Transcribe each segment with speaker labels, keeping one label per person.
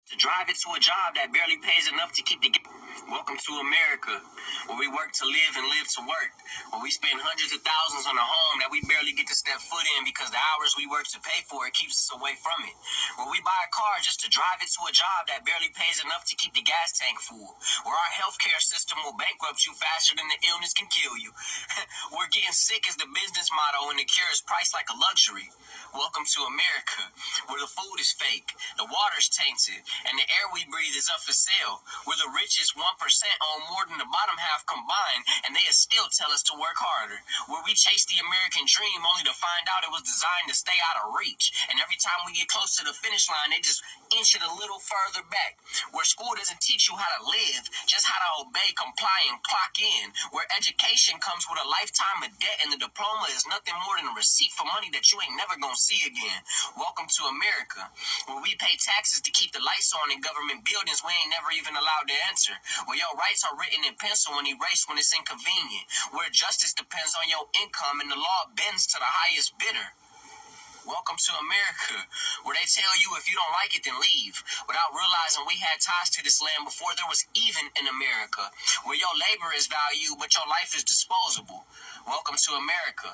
Speaker 1: to drive it to a job that barely pays enough to keep the. Welcome to America, where we work to live and live to work, where we spend hundreds of thousands on a home that we barely get to step foot in because the hours we work to pay for it keeps us away from it, where we buy a car just to drive it to a job that barely pays enough to keep the gas tank full, where our healthcare system will bankrupt you faster than the illness can kill you. We're getting sick is the business motto and the cure is priced like a luxury. Welcome to America, where the food is fake, the water's tainted, and the air we breathe is up for sale, where the richest 1% own more than the bottom half combined, and they still tell us to work harder, where we chase the American dream only to find out it was designed to stay out of reach, and every time we get close to the finish line, they just inch it a little further back, where school doesn't teach you how to live, just how to obey, comply, and clock in, where education comes with a lifetime of debt, and the diploma is nothing more than a receipt for money that you ain't never gonna see again. Welcome to America, where we pay taxes to keep the lights on in government buildings we ain't never even allowed to enter, where your rights are written in pencil and erased when it's inconvenient, where justice depends on your income and the law bends to the highest bidder. Welcome to America, where they tell you if you don't like it, then leave, without realizing we had ties to this land before there was even an America, where your labor is valued but your life is disposable. Welcome to America,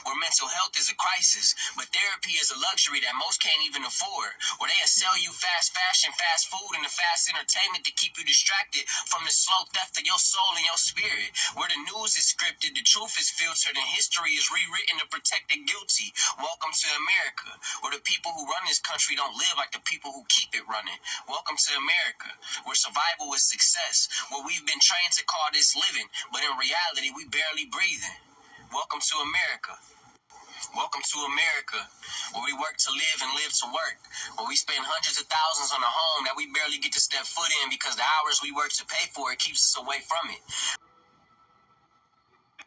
Speaker 1: where mental health is a crisis, but therapy is a luxury that most can't even afford, where they sell you fast fashion, fast food, and the fast entertainment to keep you distracted from the slow theft of your soul and your spirit, where the news is scripted, the truth is filtered, and history is rewritten to protect the guilty. Welcome to America, where the people who run this country don't live like the people who keep it running. Welcome to America, where survival is success, where we've been trained to call this living, but in reality we barely breathing. Welcome to America. Welcome to America, where we work to live and live to work, where we spend hundreds of thousands on a home that we barely get to step foot in because the hours we work to pay for it keeps us away from it.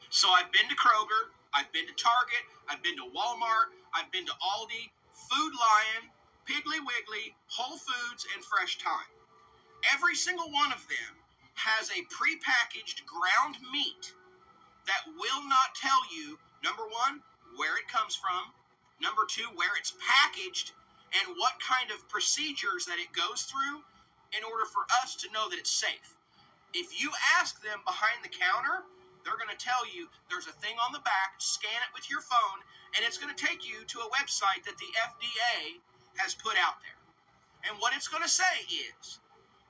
Speaker 2: So I've been to Kroger, I've been to Target, I've been to Walmart, I've been to Aldi, Food Lion, Piggly Wiggly, Whole Foods, and Fresh Thyme. Every single one of them has a prepackaged ground meat that will not tell you, number one, where it comes from, number two, where it's packaged, and what kind of procedures that it goes through in order for us to know that it's safe. If you ask them behind the counter, they're going to tell you there's a thing on the back, scan it with your phone, and it's going to take you to a website that the FDA has put out there. And what it's going to say is,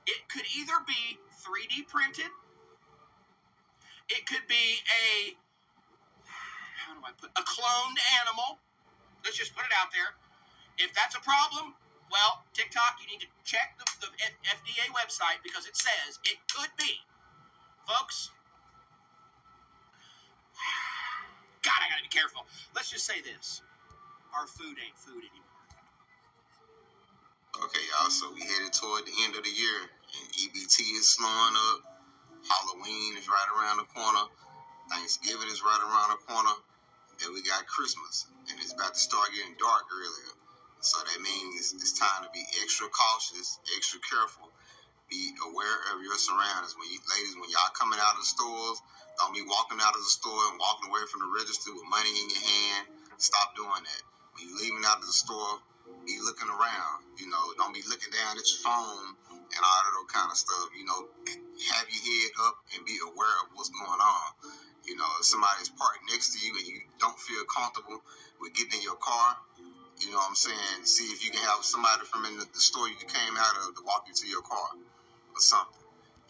Speaker 2: it could either be 3D printed, it could be a cloned animal. Let's just put it out there. If that's a problem, well, TikTok, you need to check the FDA website because it says it could be. Folks, God, I gotta be careful. Let's just say this. Our food ain't food anymore.
Speaker 3: Okay, y'all, so we headed toward the end of the year, and EBT is slowing up. Halloween is right around the corner. Thanksgiving is right around the corner. Then we got Christmas, and it's about to start getting dark earlier. So that means it's time to be extra cautious, extra careful. Be aware of your surroundings. Ladies, when y'all coming out of the stores, don't be walking out of the store and walking away from the register with money in your hand. Stop doing that. When you're leaving out of the store, be looking around. Don't be looking down at your phone and all of that kind of stuff. Have your head up and be aware of what's going on. If somebody's parked next to you and you don't feel comfortable with getting in your car, you know what I'm saying? See if you can have somebody from in the store you came out of to walk you to your car or something.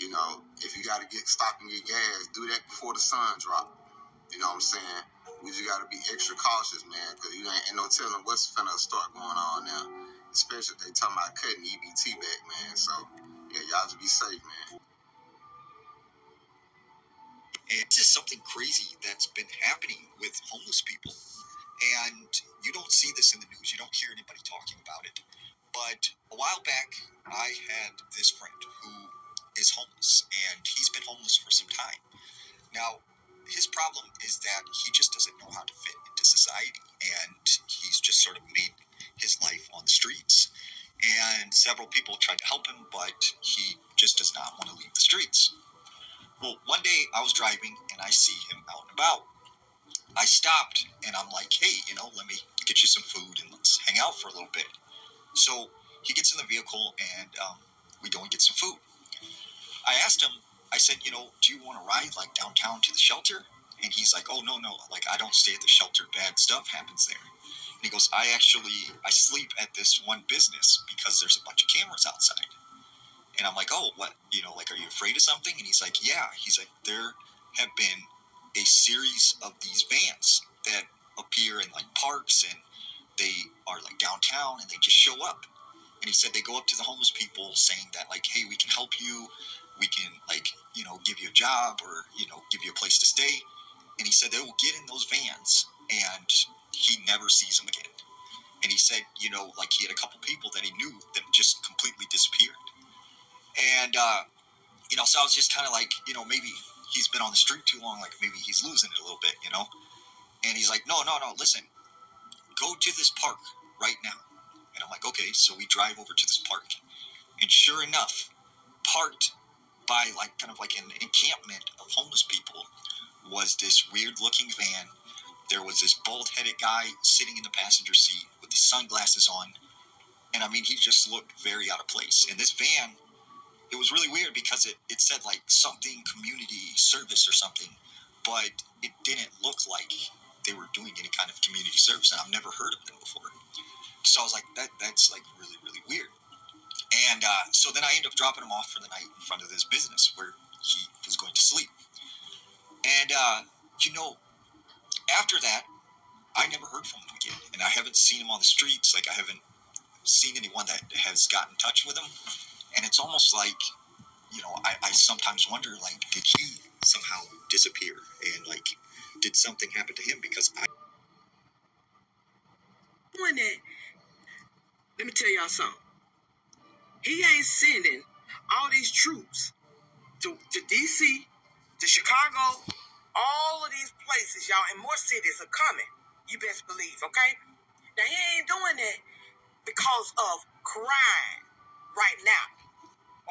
Speaker 3: If you got to get stopped in your gas, do that before the sun drop. You know what I'm saying? We just got to be extra cautious, man, because you ain't no telling what's finna start going on now. Especially if they talking about cutting EBT back, man. So, yeah, y'all just be safe, man.
Speaker 4: And this is something crazy that's been happening with homeless people. And you don't see this in the news. You don't hear anybody talking about it. But a while back, I had this friend who is homeless, and he's been homeless for some time. Now, his problem is that he just doesn't know how to fit into society, and he's just sort of made his life on the streets. And several people tried to help him, but he just does not want to leave the streets. Well, one day I was driving and I see him out and about. I stopped and I'm like, hey, let me get you some food and let's hang out for a little bit. So he gets in the vehicle and we go and get some food. I asked him, I said, do you want to ride like downtown to the shelter? And he's like, oh, no, like I don't stay at the shelter. Bad stuff happens there. And he goes, I sleep at this one business because there's a bunch of cameras outside. And I'm like, oh, what? Like, are you afraid of something? And he's like, yeah. He's like, there have been a series of these vans that appear in like parks, and they are like downtown, and they just show up. And he said they go up to the homeless people saying that, like, hey, we can help you. We can, like, give you a job or, give you a place to stay. And he said they will get in those vans and he never sees them again. And he said, like he had a couple people that he knew that just completely disappeared. And, so I was just kind of like, maybe he's been on the street too long. Like maybe he's losing it a little bit, And he's like, no, listen, go to this park right now. And I'm like, okay. So we drive over to this park. And sure enough, parked by like kind of like an encampment of homeless people was this weird looking van. There was this bald-headed guy sitting in the passenger seat with his sunglasses on. And I mean, he just looked very out of place. And this van, it was really weird because it said like something community service or something, but it didn't look like they were doing any kind of community service. And I've never heard of them before. So I was like, that's like really, really weird. And so then I ended up dropping him off for the night in front of this business where he was going to sleep. And, after that, I never heard from him again. And I haven't seen him on the streets. Like, I haven't seen anyone that has gotten in touch with him. And it's almost like, I sometimes wonder, like, did he somehow disappear? And, like, did something happen to him? Because
Speaker 5: doing that, let me tell y'all something. He ain't sending all these troops to D.C., to Chicago, all of these places, y'all, and more cities are coming. You best believe, okay? Now, he ain't doing that because of crime right now,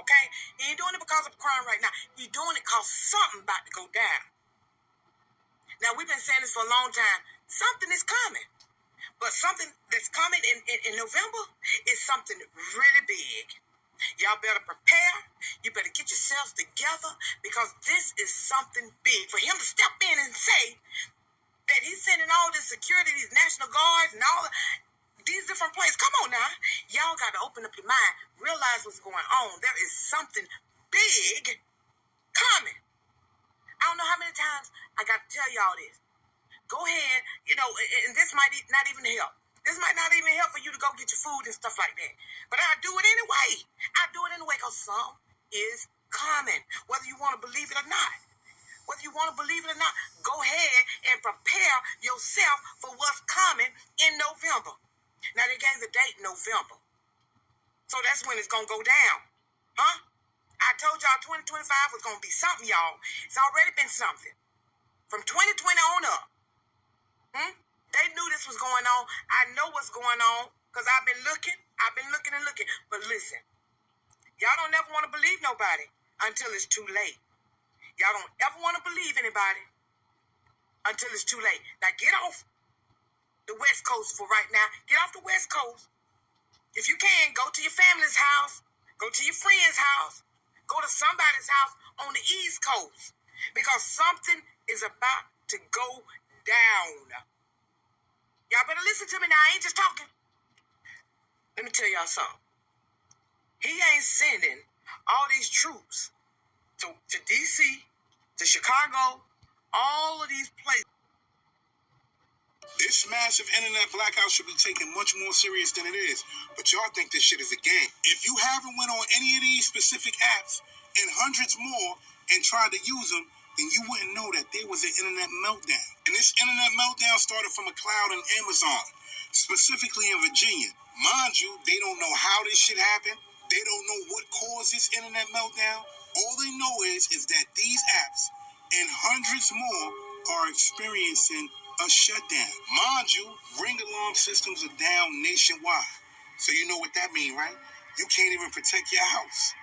Speaker 5: okay? He ain't doing it because of crime right now. He's doing it because something about to go down. Now, we've been saying this for a long time. Something is coming. But something that's coming in November is something really big. Y'all better prepare. You better get yourselves together because this is something big. For him to step in and say that he's sending all this security, these National Guards and all these different places. Come on now. Y'all got to open up your mind. Realize what's going on. There is something big coming. I don't know how many times I got to tell y'all this. Go ahead, and this might not even help. This might not even help for you to go get your food and stuff like that. But I do it anyway. Because some is coming. Whether you want to believe it or not. Go ahead and prepare yourself for what's coming in November. Now, they gave the date November. So that's when it's going to go down. Huh? I told y'all 2025 was going to be something, y'all. It's already been something. From 2020 on up. They knew this was going on. I know what's going on because I've been looking and looking. But listen, y'all don't ever want to believe nobody until it's too late. Y'all don't ever want to believe anybody until it's too late. Now get off the West Coast for right now. Get off the West Coast. If you can, go to your family's house. Go to your friend's house. Go to somebody's house on the East Coast. Because something is about to go down. Y'all better listen to me now. I ain't just talking. Let me tell y'all something. He ain't sending all these troops to D.C., to Chicago, all of these places.
Speaker 6: This massive internet blackout should be taken much more serious than it is. But y'all think this shit is a game. If you haven't went on any of these specific apps and hundreds more and tried to use them, then you wouldn't know that there was an internet meltdown. And this internet meltdown started from a cloud in Amazon, specifically in Virginia. Mind you, they don't know how this shit happened. They don't know what caused this internet meltdown. All they know is that these apps and hundreds more are experiencing a shutdown. Mind you, Ring alarm systems are down nationwide. So you know what that means, right? You can't even protect your house.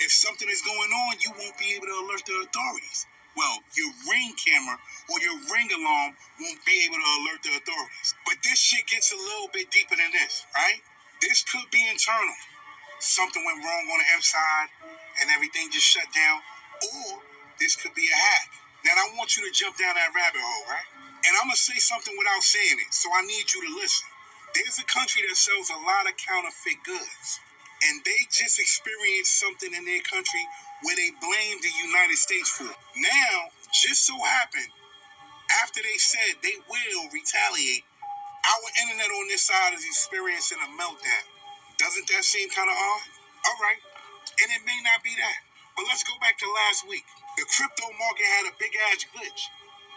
Speaker 6: If something is going on, you won't be able to alert the authorities. Well, your Ring camera or your Ring alarm won't be able to alert the authorities. But this shit gets a little bit deeper than this, right? This could be internal. something went wrong on the M side and everything just shut down, or this could be a hack. Now, I want you to jump down that rabbit hole, right? And I'm going to say something without saying it, so I need you to listen. There's a country that sells a lot of counterfeit goods, and they just experienced something in their country where they blamed the United States for. Now, just so happened, after they said they will retaliate, our internet on this side is experiencing a meltdown. Doesn't that seem kind of odd? All right, and it may not be that. But let's go back to last week. The crypto market had a big ass glitch.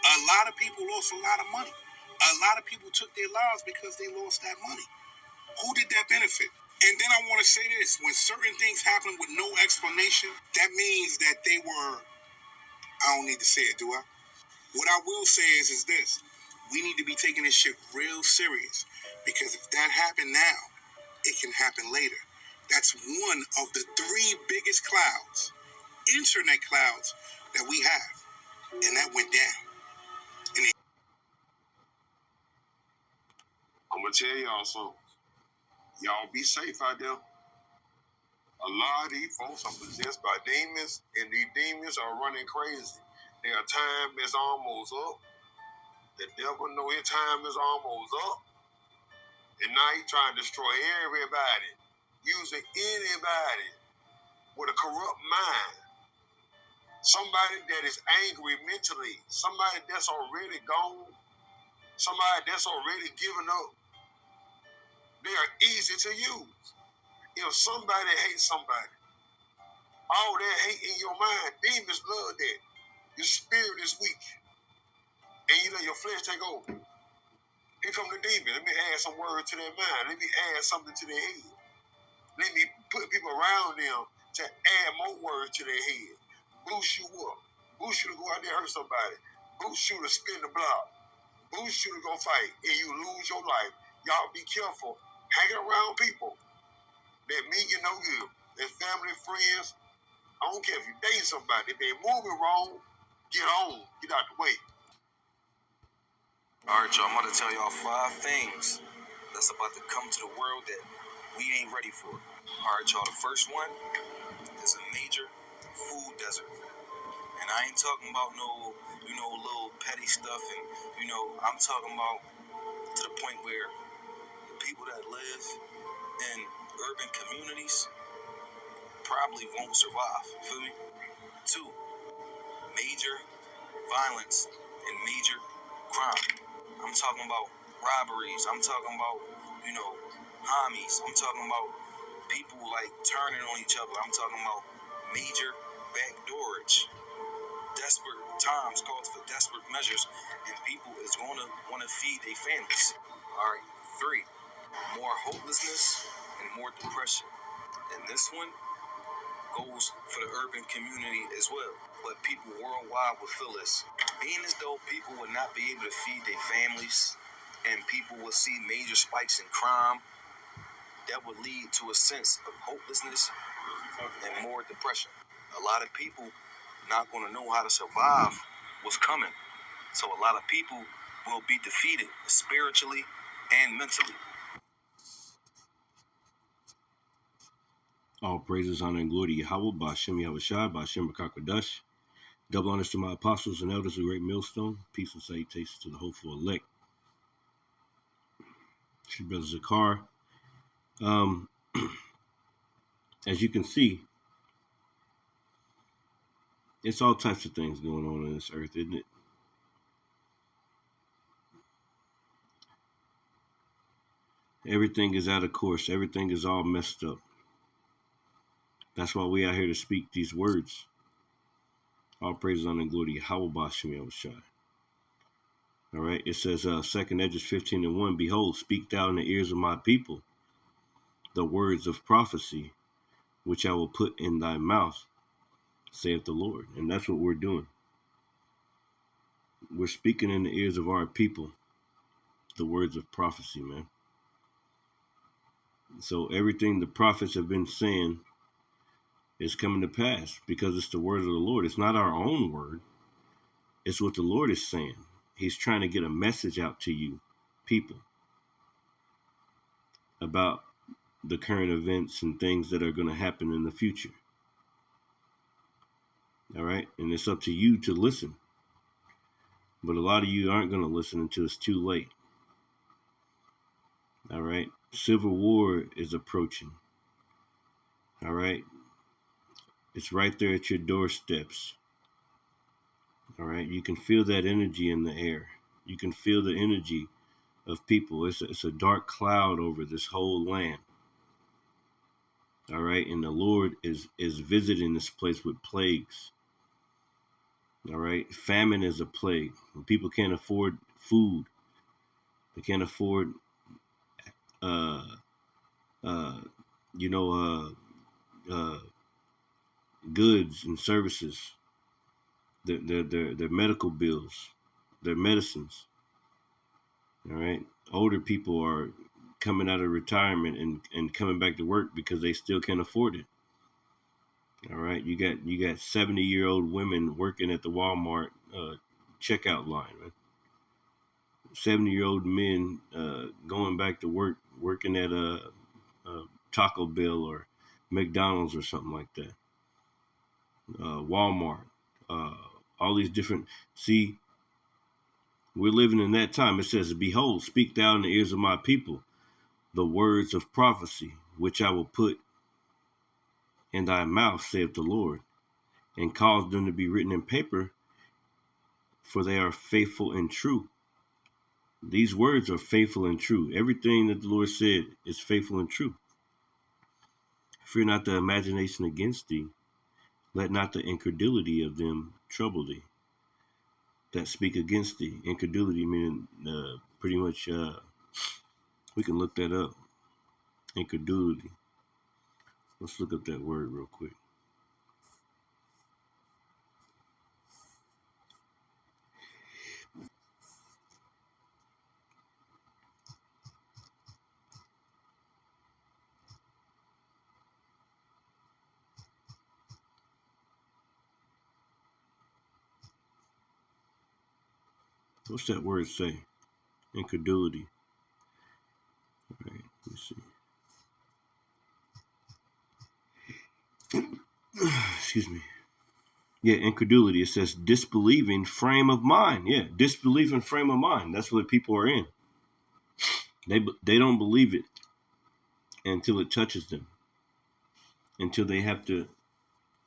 Speaker 6: A lot of people lost a lot of money. A lot of people took their lives because they lost that money. Who did that benefit? And then I want to say this. When certain things happen with no explanation, that means that they were, I don't need to say it, do I? What I will say is this. We need to be taking this shit real serious. Because if that happened now, it can happen later. That's one of the 3 biggest clouds, internet clouds, that we have. And that went down.
Speaker 7: I'm gonna tell y'all something. Y'all be safe out there. A lot of these folks are possessed by demons, and these demons are running crazy. Their time is almost up. The devil know his time is almost up. And now he's trying to destroy everybody, using anybody with a corrupt mind. Somebody that is angry mentally, somebody that's already gone, somebody that's already given up. They are easy to use. If somebody hates somebody, all that hate in your mind, demons love that. Your spirit is weak. And you let your flesh take over. Here come the demon. Let me add some words to their mind. Let me add something to their head. Let me put people around them to add more words to their head. Boost you up. Boost you to go out there and hurt somebody. Boost you to spin the block. Boost you to go fight. And you lose your life. Y'all be careful hanging around people that mean you no good. Their family, friends. I don't care if you date somebody. If they're moving wrong, get on. Get out the way.
Speaker 8: All right, y'all. I'm about to tell y'all 5 things that's about to come to the world that we ain't ready for. All right, y'all. The first one is a major food desert. And I ain't talking about no, little petty stuff. And, I'm talking about to the point where the people that live in urban communities probably won't survive. You feel me? 2, major violence and major crime. I'm talking about robberies. I'm talking about, homies. I'm talking about people like turning on each other. I'm talking about major backdoorage. Desperate times calls for desperate measures, and people is going to want to feed their families. All right, 3, more hopelessness and more depression. And this one goes for the urban community as well. But people worldwide will feel this. Being as though people would not be able to feed their families, and people will see major spikes in crime, that would lead to a sense of hopelessness and more depression. A lot of people not going to know how to survive what's coming. So a lot of people will be defeated spiritually and mentally.
Speaker 9: All praises, honor, and glory to Yahweh, Ba'Shem Yahushua, Ba'Shem B'Kakadash. Double honors to my apostles and elders of the great millstone. Peace and salutations to the hopeful elect. It's your brother Zakar. As you can see, it's all types of things going on this earth, isn't it? Everything is out of course. Everything is all messed up. That's why we out here to speak these words. All praises, honor, and glory to Yahweh, Ba'Shem Yahushua. All right, it says, 2nd Esdras 15:1, Behold, speak thou in the ears of my people the words of prophecy, which I will put in thy mouth, saith the Lord. And that's what we're doing. We're speaking in the ears of our people the words of prophecy, man. So everything the prophets have been saying is coming to pass because it's the word of the Lord. It's not our own word. It's what the Lord is saying. He's trying to get a message out to you, people, about the current events and things that are going to happen in the future. All right. And it's up to you to listen. But a lot of you aren't going to listen until it's too late. All right. Civil war is approaching. All right. It's right there at your doorsteps. All right. You can feel that energy in the air. You can feel the energy of people. It's a dark cloud over this whole land. All right. And the Lord is visiting this place with plagues. All right. Famine is a plague. When people can't afford food, they can't afford, goods and services, their medical bills, their medicines. All right. Older people are coming out of retirement and coming back to work because they still can't afford it. All right. You got 70-year-old women working at the Walmart checkout line, right? 70-year-old men going back to work, working at a Taco Bell or McDonald's or something like that. Walmart, all these different. See, we're living in that time. It says, "Behold, speak thou in the ears of my people the words of prophecy, which I will put in thy mouth, saith the Lord, and cause them to be written in paper, for they are faithful and true." These words are faithful and true. Everything that the Lord said is faithful and true. Fear not the imagination against thee. Let not the incredulity of them trouble thee that speak against thee. Incredulity meaning pretty much, we can look that up. Incredulity. Let's look up that word real quick. What's that word say? Incredulity. All right, let's see. Excuse me. Yeah, incredulity. It says disbelieving frame of mind. Yeah, disbelieving frame of mind. That's what people are in. They don't believe it until it touches them, until they have to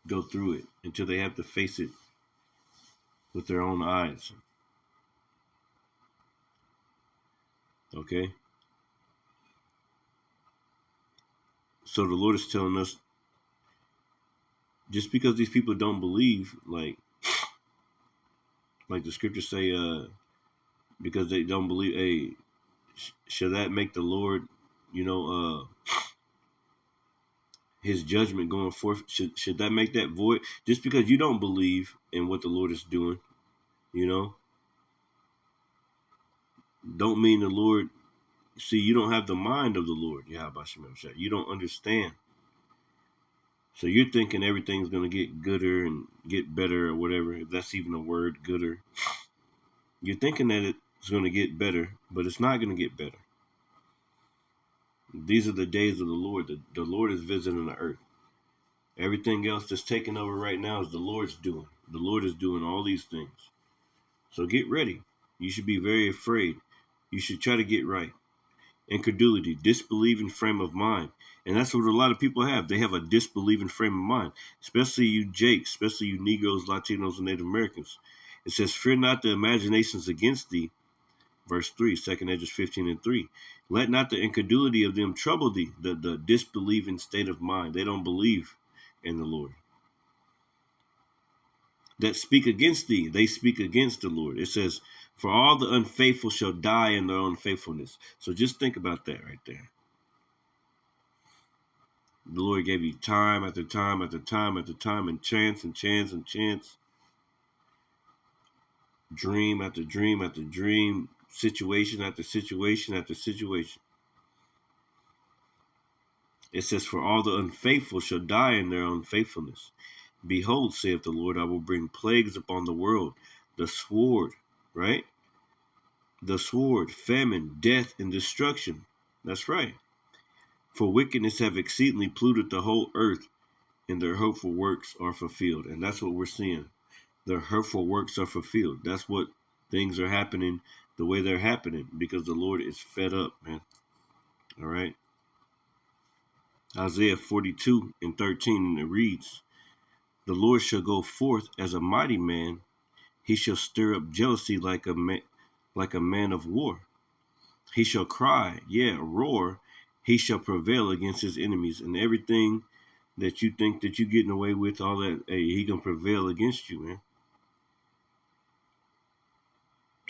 Speaker 9: go through it, until they have to face it with their own eyes. Okay? So the Lord is telling us, just because these people don't believe, like the scriptures say, because they don't believe, hey, shall that make the Lord, his judgment going forth, should that make that void? Just because you don't believe in what the Lord is doing, don't mean the Lord. See, you don't have the mind of the Lord. You don't understand. So you're thinking everything's going to get gooder and get better or whatever, if that's even a word, gooder. You're thinking that it's going to get better, but it's not going to get better. These are the days of the Lord. The Lord is visiting the earth. Everything else that's taking over right now is the Lord's doing. The Lord is doing all these things. So get ready. You should be very afraid. You should try to get right. Incredulity, disbelieving frame of mind. And that's what a lot of people have. They have a disbelieving frame of mind, especially you Jakes, especially you Negroes, Latinos, and Native Americans. It says, fear not the imaginations against thee. Verse 3, 2 Esdras 15:3. Let not the incredulity of them trouble thee, the disbelieving state of mind. They don't believe in the Lord. That speak against thee, they speak against the Lord. It says, for all the unfaithful shall die in their unfaithfulness. So just think about that right there. The Lord gave you time after time after time after time, and chance and chance and chance. Dream after dream after dream, situation after situation after situation. It says, for all the unfaithful shall die in their unfaithfulness. Behold, saith the Lord, I will bring plagues upon the world, the sword, right? The sword, famine, death, and destruction. That's right. For wickedness have exceedingly polluted the whole earth, and their hurtful works are fulfilled. And that's what we're seeing. Their hurtful works are fulfilled. That's what things are happening the way they're happening, because the Lord is fed up, man. All right. Isaiah 42:13, and it reads, the Lord shall go forth as a mighty man. He shall stir up jealousy like a man of war. He shall cry, roar. He shall prevail against his enemies. And everything that you think that you're getting away with, all that, hey, he gonna prevail against you, man.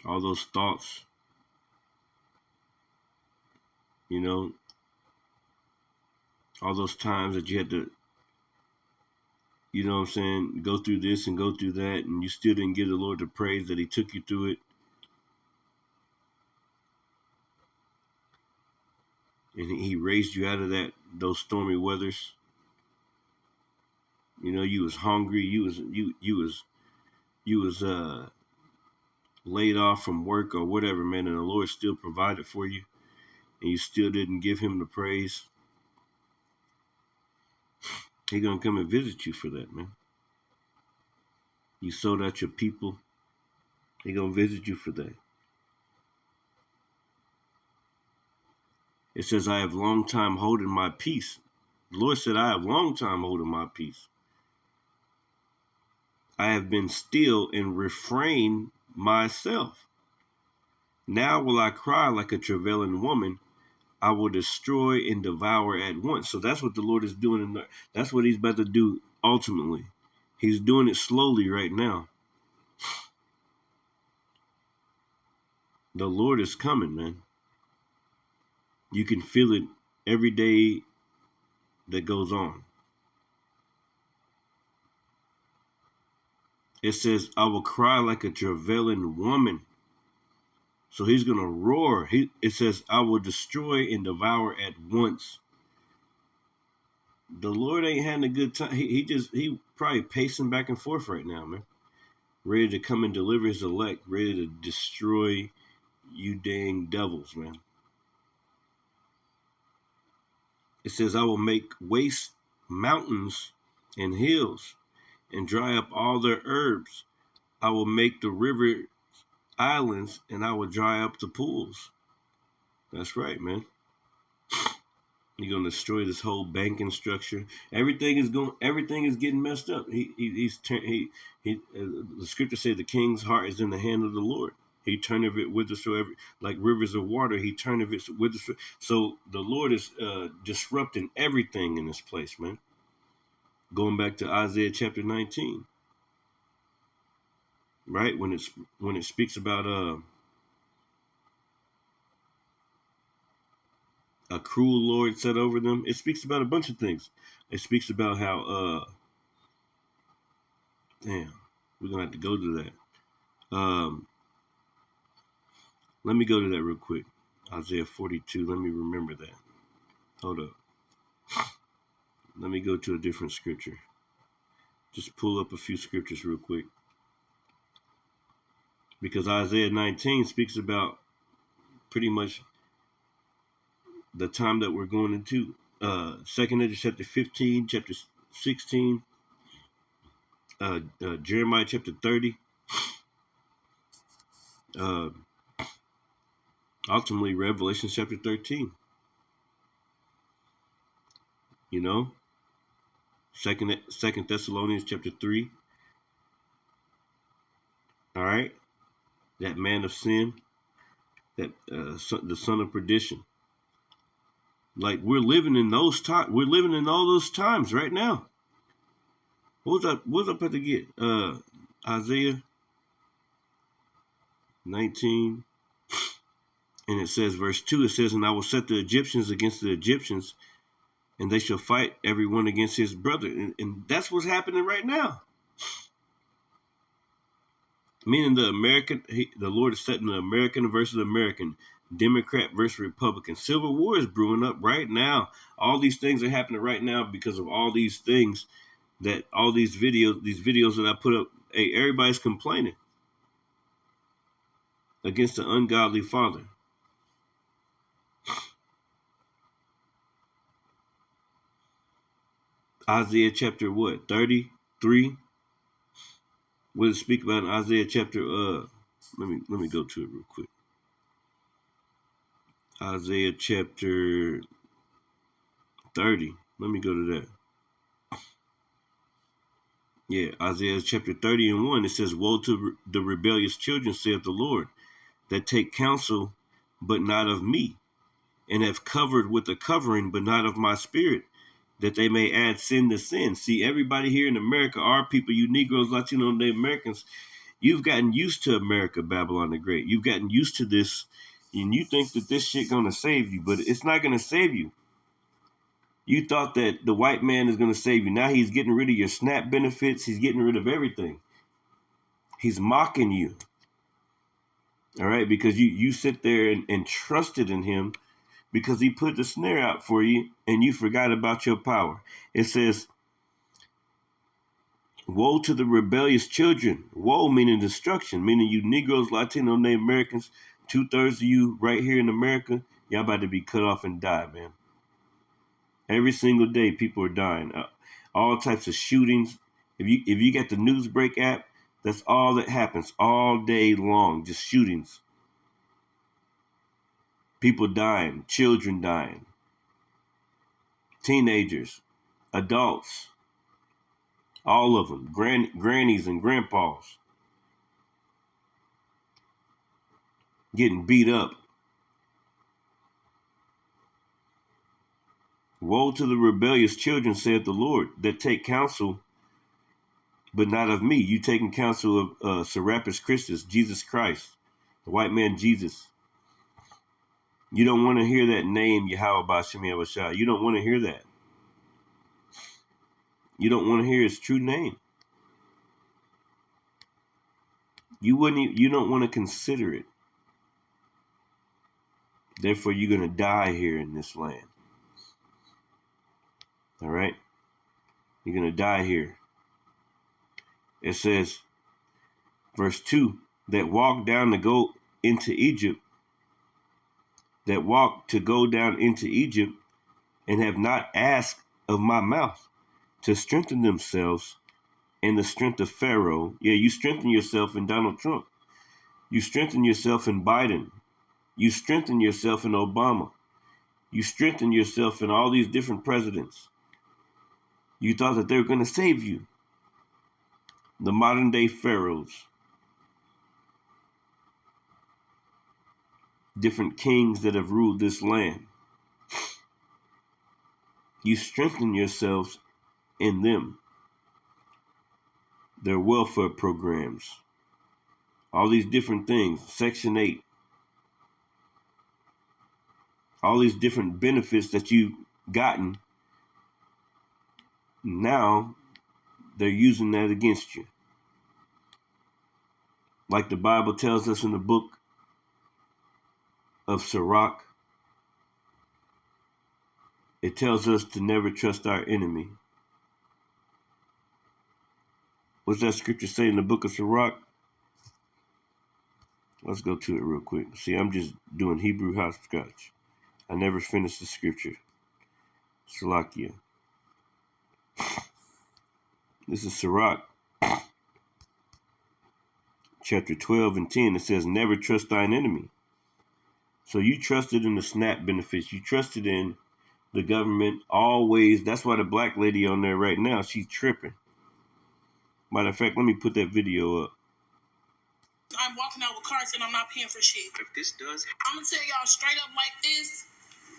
Speaker 9: All those thoughts, you know, all those times that you had to, you know what I'm saying, go through this and go through that, and you still didn't give the Lord the praise that he took you through it. And he raised you out of those stormy weathers. You know, you was hungry, you was laid off from work or whatever, man, and the Lord still provided for you, and you still didn't give him the praise. He gonna come and visit you for that, man. You sold out your people. He gonna visit you for that. It says, I have long time holding my peace. The Lord said, I have long time holding my peace. I have been still and refrained myself. Now will I cry like a travailing woman. I will destroy and devour at once. So that's what the Lord is doing. That's what he's about to do ultimately. He's doing it slowly right now. The Lord is coming, man. You can feel it every day that goes on. It says, I will cry like a travailing woman. So he's going to roar. It says, I will destroy and devour at once. The Lord ain't having a good time. He probably pacing back and forth right now, man. Ready to come and deliver his elect. Ready to destroy you dang devils, man. It says, I will make waste mountains and hills and dry up all their herbs. I will make the river islands and I will dry up the pools. That's right, man. You're gonna destroy this whole banking structure. Everything is getting messed up. The scripture says the king's heart is in the hand of the Lord. He turneth it whithersoever, like rivers of water. He turneth it whithersoever. So the Lord is disrupting everything in this place, man. Going back to Isaiah chapter 19, right? When it speaks about a cruel Lord set over them, it speaks about a bunch of things. It speaks about how we're gonna have to go to that. Let me go to that real quick. Isaiah 42. Let me remember that. Hold up. Let me go to a different scripture. Just pull up a few scriptures real quick. Because Isaiah 19 speaks about pretty much the time that we're going into. 2nd Ezra chapter 15, chapter 16, Jeremiah chapter 30. Ultimately, Revelation chapter 13. You know, Second Thessalonians chapter 3. All right, that man of sin, that the son of perdition. Like we're living in those times. We're living in all those times right now. What was I about to get? Isaiah 19. And it says, verse 2, it says, and I will set the Egyptians against the Egyptians, and they shall fight everyone against his brother. And that's what's happening right now. Meaning the Lord is setting the American versus American, Democrat versus Republican. Civil war is brewing up right now. All these things are happening right now because of all these things that all these videos that I put up. Hey, everybody's complaining against the ungodly father. Isaiah chapter what? 33. What does it speak about in Isaiah chapter let me go to it real quick. Isaiah chapter 30. Let me go to that. Yeah, Isaiah chapter 30 and 1. It says, "Woe to the rebellious children, saith the Lord, that take counsel, but not of me, and have covered with a covering, but not of my spirit, that they may add sin to sin." See, everybody here in America, our people, you Negroes, Latino, Native Americans, you've gotten used to America, Babylon the Great. You've gotten used to this, and you think that this shit gonna save you, but it's not gonna save you. You thought that the white man is gonna save you. Now he's getting rid of your SNAP benefits. He's getting rid of everything. He's mocking you. All right, because you sit there and trusted in him because he put the snare out for you and you forgot about your power. It says, "Woe to the rebellious children." Woe meaning destruction, meaning you Negroes, Latino, Native Americans, 2/3 of you right here in America, y'all about to be cut off and die, man. Every single day, people are dying. All types of shootings. If you get the Newsbreak app, that's all that happens all day long. Just shootings. People dying, children dying, teenagers, adults, all of them, grannies and grandpas getting beat up. Woe to the rebellious children, saith the Lord, that take counsel, but not of me. You taking counsel of Serapis Christus, Jesus Christ, the white man Jesus. You don't want to hear that name, Yahweh Ba'Shem Yahushua. You don't want to hear that. You don't want to hear his true name. You don't want to consider it. Therefore, you're going to die here in this land. All right? You're going to die here. It says, verse 2, that walk down to go into Egypt, that walk to go down into Egypt, and have not asked of my mouth to strengthen themselves in the strength of Pharaoh. Yeah, you strengthen yourself in Donald Trump. You strengthen yourself in Biden. You strengthen yourself in Obama. You strengthen yourself in all these different presidents. You thought that they were going to save you. The modern day pharaohs. Different kings that have ruled this land. You strengthen yourselves in them. Their welfare programs. All these different things. Section 8. All these different benefits that you've gotten. Now, they're using that against you. Like the Bible tells us in the book of Sirach, it tells us to never trust our enemy. What's that scripture say in the book of Sirach? Let's go to it real quick. See, I'm just doing Hebrew hopscotch. I never finished the scripture. Salakia. This is Sirach, chapter 12 and 10. It says, never trust thine enemy. So you trusted in the SNAP benefits. You trusted in the government always. That's why the black lady on there right now, she's tripping. Matter of fact, let me put that video up.
Speaker 10: I'm walking out with carts and I'm not paying for shit.
Speaker 8: If this does,
Speaker 10: I'm gonna tell y'all straight up like this.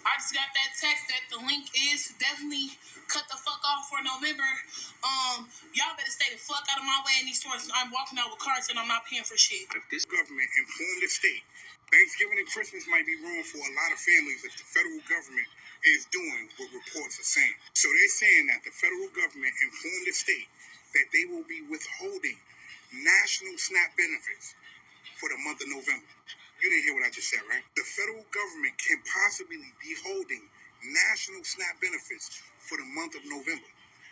Speaker 10: I just got that text that the link is definitely cut the fuck off for November. Y'all better stay the fuck out of my way in these stores. I'm walking out with carts and I'm not paying for shit.
Speaker 6: If this government informed the state, Thanksgiving and Christmas might be ruined for a lot of families if the federal government is doing what reports are saying. So they're saying that the federal government informed the state that they will be withholding national SNAP benefits for the month of November. You didn't hear what I just said, right? The federal government can possibly be holding national SNAP benefits for the month of November.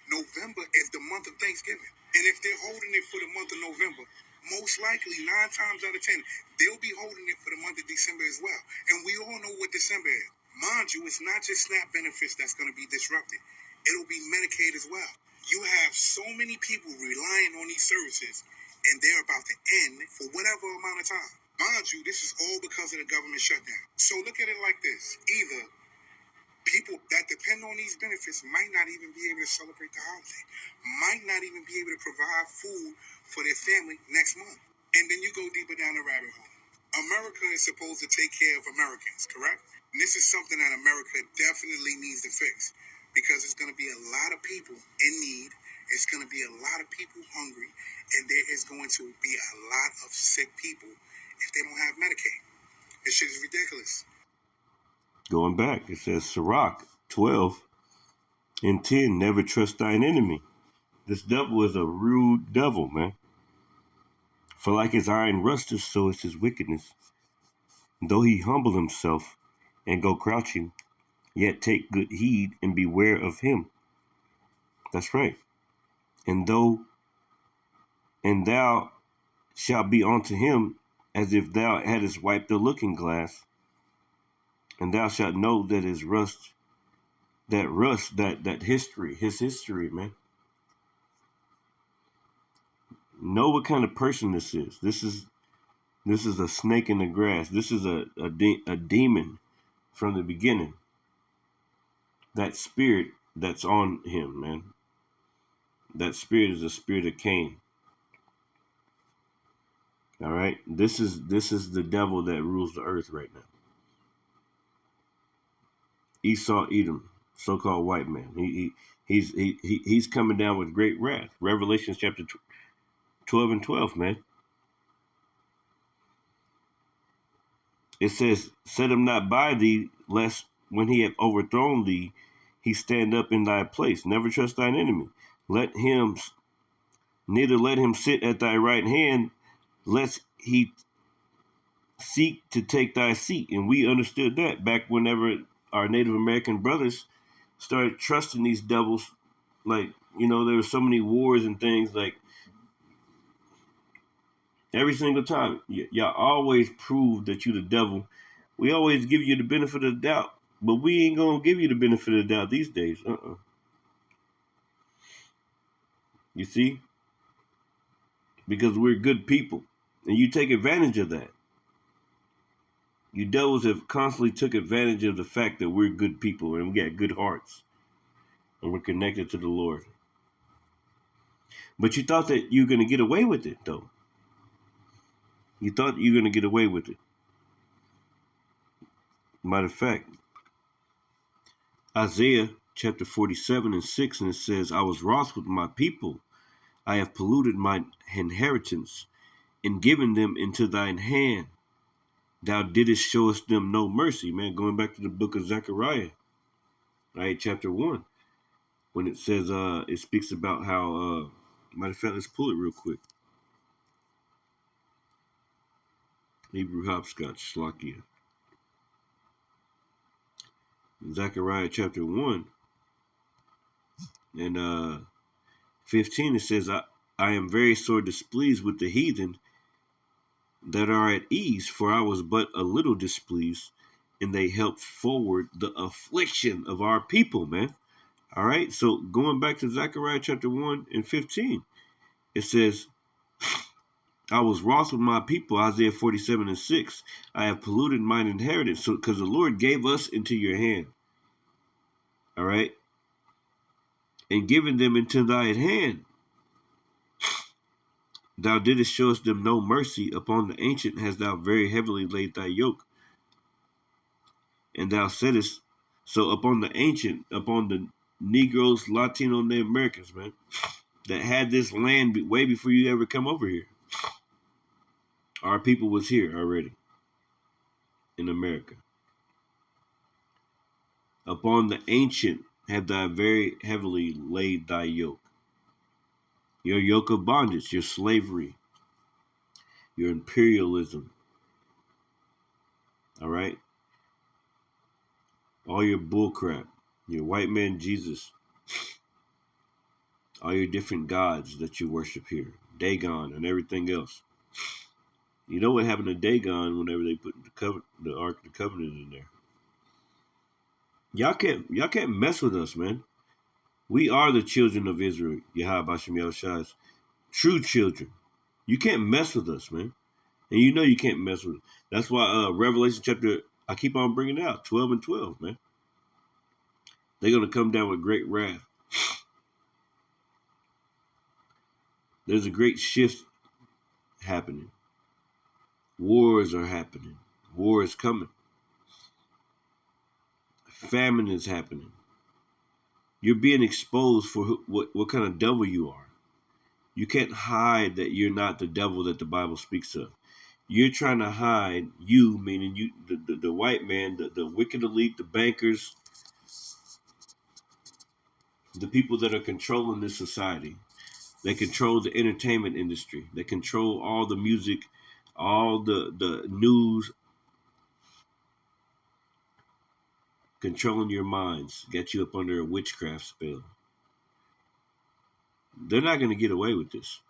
Speaker 6: November is the month of Thanksgiving. And if they're holding it for the month of November, most likely 9 times out of 10, they'll be holding it for the month of December as well. And we all know what December is. Mind you, it's not just SNAP benefits that's going to be disrupted. it'll be Medicaid as well. You have so many people relying on these services, and they're about to end for whatever amount of time. Mind you, this is all because of the government shutdown. So look at it like this. Either people that depend on these benefits might not even be able to celebrate the holiday, might not even be able to provide food for their family next month. And then you go deeper down the rabbit hole. America is supposed to take care of Americans, correct? And this is something that America definitely needs to fix, because it's going to be a lot of people in need. It's going to be a lot of people hungry, and there is going to be a lot of sick people if they don't have Medicaid. This shit is ridiculous.
Speaker 9: Going back, it says Sirach 12:10, never trust thine enemy. This devil is a rude devil, man. For like his iron rusteth, so is his wickedness. Though he humble himself and go crouching, yet take good heed and beware of him. That's right. And thou shalt be unto him as if thou hadst wiped the looking glass, and thou shalt know that his his history, man. Know what kind of person this is. This is a snake in the grass. This is a demon from the beginning. That spirit that's on him, man. That spirit is the spirit of Cain. All right. This is the devil that rules the earth right now. Esau, Edom, so-called white man. He's coming down with great wrath. Revelation chapter 12 and 12, man. It says, set him not by thee, lest when he have overthrown thee, he stand up in thy place. Never trust thine enemy. Neither let him sit at thy right hand, lest he seek to take thy seat. And we understood that back whenever our Native American brothers started trusting these devils. Like, there were so many wars and things, like, every single time. Y'all always prove that you the devil. We always give you the benefit of the doubt, but we ain't gonna give you the benefit of the doubt these days. You see? Because we're good people, and you take advantage of that. You devils have constantly took advantage of the fact that we're good people and we got good hearts and we're connected to the Lord. But you thought that you were going to get away with it, though. You thought you were going to get away with it. Matter of fact, Isaiah chapter 47 and 6, and it says, I was wroth with my people. I have polluted my inheritance and given them into thine hand. Thou didst show us them no mercy, man. Going back to the book of Zechariah, right, chapter 1, when it says, it speaks about how, matter of fact, let's pull it real quick. Hebrew hopscotch, Slakia. Zechariah chapter 1 and 15, it says, I am very sore displeased with the heathen that are at ease, for I was but a little displeased, and they helped forward the affliction of our people, man. All right, so going back to Zechariah chapter 1 and 15, it says, I was wroth with my people, Isaiah 47 and 6. I have polluted mine inheritance, so because the Lord gave us into your hand. All right, and given them into thine hand. Thou didst show us them no mercy. Upon the ancient hast thou very heavily laid thy yoke. And thou saidest, so upon the ancient, upon the Negroes, Latino, Native Americans, man, that had this land way before you ever come over here. Our people was here already in America. Upon the ancient have thou very heavily laid thy yoke. Your yoke of bondage, your slavery, your imperialism. All right? All your bullcrap, your white man Jesus, all your different gods that you worship here, Dagon and everything else. You know what happened to Dagon whenever they put the Ark of the Covenant in there? Y'all can't mess with us, man. We are the children of Israel, Yahweh Hashem Yahushua, true children. You can't mess with us, man. And you know you can't mess with us. That's why Revelation chapter, I keep on bringing it out, 12 and 12, man. They're going to come down with great wrath. There's a great shift happening. Wars are happening. War is coming. Famine is happening. You're being exposed for what kind of devil you are. You can't hide that you're not the devil that the Bible speaks of. You're trying to hide you, meaning you, the white man, the wicked elite, the bankers, the people that are controlling this society. They control the entertainment industry. They control all the music, all the news, controlling your minds, get you up under a witchcraft spell. They're not going to get away with this.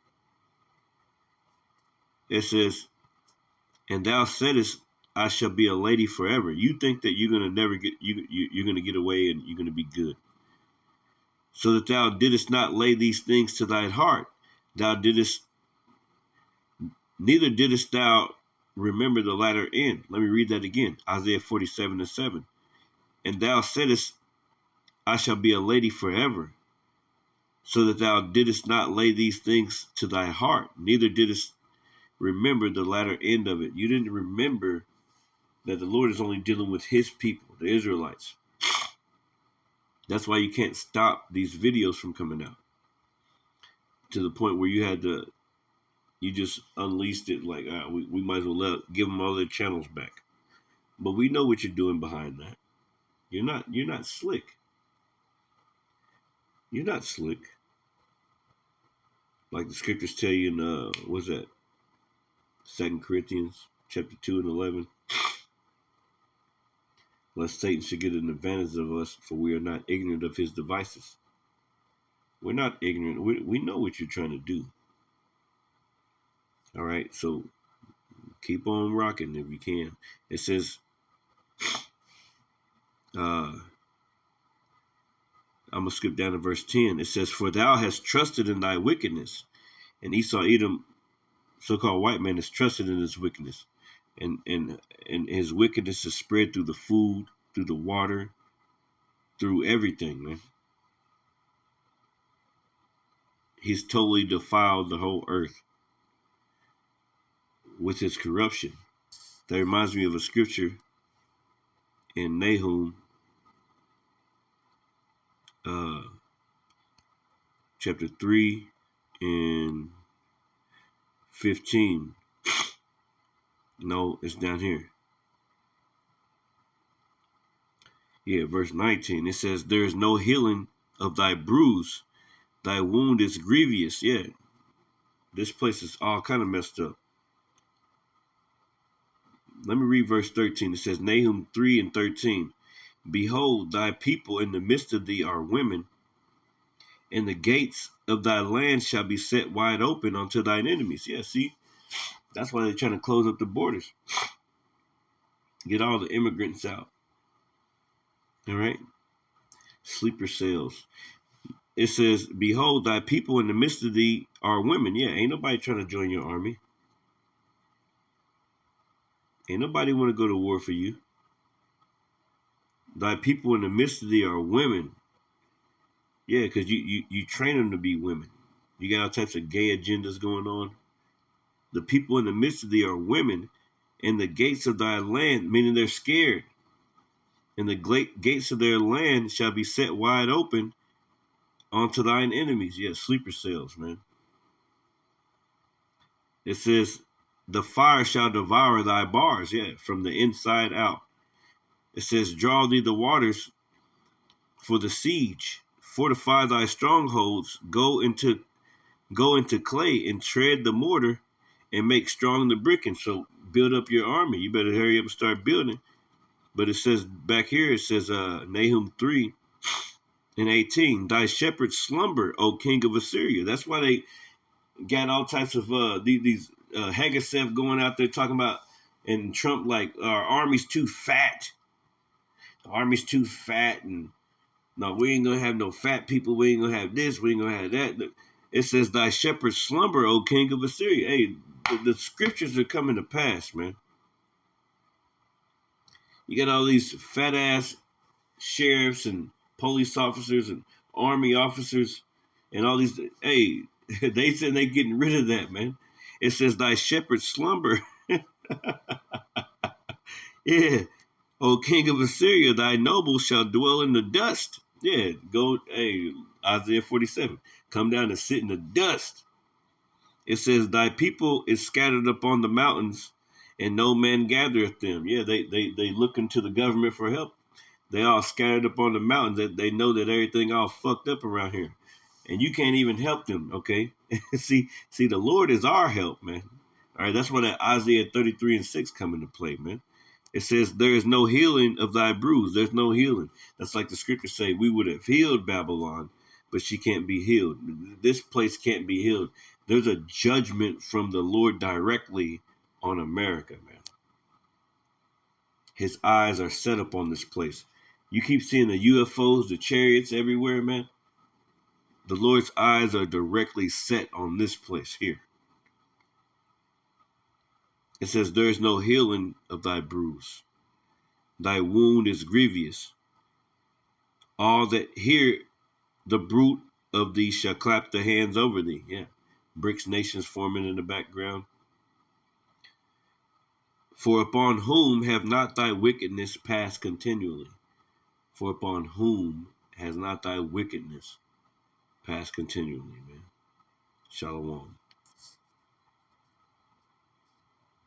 Speaker 9: It says, and thou saidest, I shall be a lady forever. You think that you're going to never get, you're going to get away and you're going to be good. So that thou didst not lay these things to thine heart. Neither didst thou remember the latter end. Let me read that again. Isaiah 47:7. And thou saidest, I shall be a lady forever. So that thou didst not lay these things to thy heart. Neither didst remember the latter end of it. You didn't remember that the Lord is only dealing with his people, the Israelites. That's why you can't stop these videos from coming out. To the point where you just unleashed it like, we might as well give them all their channels back. But we know what you're doing behind that. You're not slick. You're not slick. Like the scriptures tell you in, what's that? 2 Corinthians chapter 2 and 11. Lest Satan should get an advantage of us, for we are not ignorant of his devices. We're not ignorant. We know what you're trying to do. All right, so keep on rocking if you can. It says, I'm going to skip down to verse 10. It says, for thou hast trusted in thy wickedness. And Esau, Edom, so-called white man, has trusted in his wickedness. And his wickedness is spread through the food, through the water, through everything, man. He's totally defiled the whole earth with his corruption. That reminds me of a scripture in Nahum, chapter 3 and 15. No, it's down here. Yeah, verse 19. It says, there is no healing of thy bruise. Thy wound is grievous. Yeah, this place is all kind of messed up. Let me read verse 13. It says, Nahum 3 and 13. Behold, thy people in the midst of thee are women, and the gates of thy land shall be set wide open unto thine enemies. Yeah, see? That's why they're trying to close up the borders. Get all the immigrants out. All right? Sleeper cells. It says, behold, thy people in the midst of thee are women. Yeah, ain't nobody trying to join your army. Ain't nobody want to go to war for you. Thy people in the midst of thee are women. Yeah, because you train them to be women. You got all types of gay agendas going on. The people in the midst of thee are women, and the gates of thy land, meaning they're scared, and the gates of their land shall be set wide open unto thine enemies. Yeah, sleeper cells, man. It says, the fire shall devour thy bars. Yeah, from the inside out. It says, draw thee the waters for the siege. Fortify thy strongholds. Go into clay and tread the mortar and make strong the bricking. So build up your army. You better hurry up and start building. But it says back here, it says Nahum 3 and 18, thy shepherds slumber, O king of Assyria. That's why they got all types of these Hegeseth going out there talking about, and Trump like, our army's too fat. The army's too fat, and No, we ain't gonna have no fat people. We ain't gonna have this. We ain't gonna have that. It says, thy shepherds slumber, O king of Assyria. Hey, the scriptures are coming to pass, man. You got all these fat ass sheriffs and police officers and army officers and all these. Hey, they said they getting rid of that, man. It says, thy shepherds slumber. Yeah. O king of Assyria, thy nobles shall dwell in the dust. Yeah, go, hey, Isaiah 47. Come down and sit in the dust. It says, thy people is scattered upon the mountains, and no man gathereth them. Yeah, they looking to the government for help. They all scattered upon the mountains. That they know that everything all fucked up around here. And you can't even help them, okay? see, the Lord is our help, man. All right, that's where that Isaiah 33:6 come into play, man. It says, there is no healing of thy bruise. There's no healing. That's like the scriptures say, we would have healed Babylon, but she can't be healed. This place can't be healed. There's a judgment from the Lord directly on America, man. His eyes are set upon this place. You keep seeing the UFOs, the chariots everywhere, man. The Lord's eyes are directly set on this place here. It says, there is no healing of thy bruise. Thy wound is grievous. All that hear the brute of thee shall clap their hands over thee. Yeah. BRICS nations forming in the background. For upon whom have not thy wickedness passed continually? For upon whom has not thy wickedness passed continually, man? Shalom.